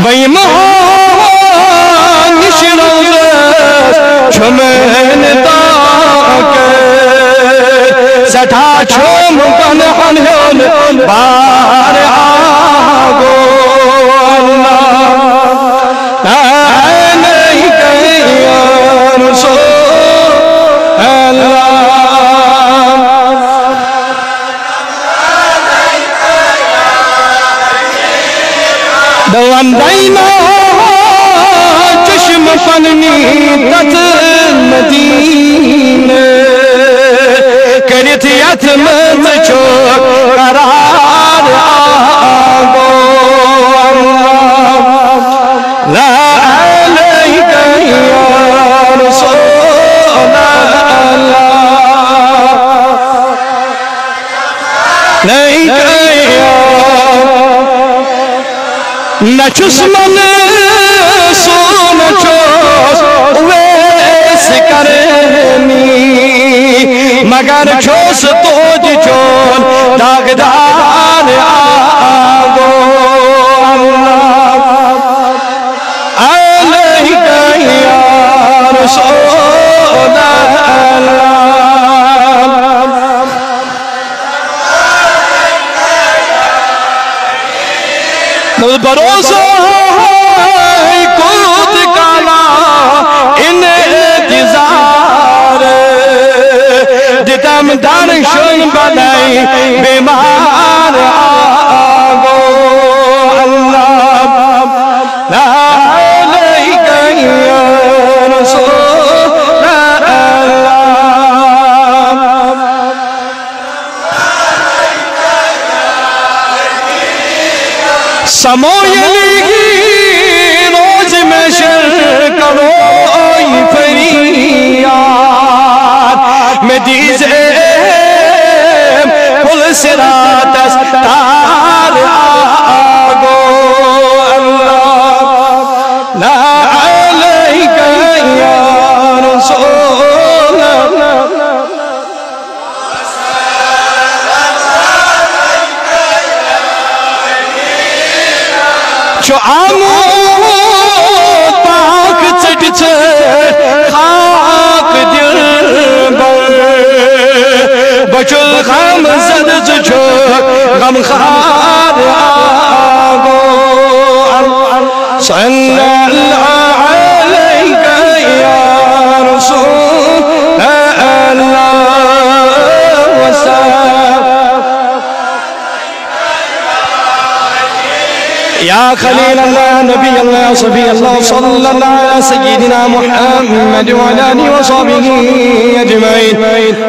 वही छुमन ताके सठा छुम कन हन बार आगो नहीं कहियान सो दवंदाइना चश्म पन्नी तत मदीने करित यथ मत छो करार आगो ला अलैका या रसूल अल्लाह नहीं कहिया न चुस्मन सोन चोस वेस करनी मगर छोस तोज चोन दागदार आगो अलैका या रसूल अल्लाह भरोसा कूद काला इन इंतजार दितम दर्शन बनाई बीमार आगो अल्लाह ला अलैका या रसूल अल्लाह समोयली रोज में शर करो फरियाद में दीजे पुल सिरात तार आगो अल्लाह ला अलैका या रसूल जो आमो पाक चट खाक दिल बर बचुल गम जद जो गम खार आगो सल्लल्लाहु अलैका या रसूल अल्लाह वसल्लम या खलील अल्लाह नबी अल्लाह सभी अल्लाह सल्लल्लाहु अलैहि सय्यिदिना मुहम्मद व अला आलिहि व सहबिही अजमईन।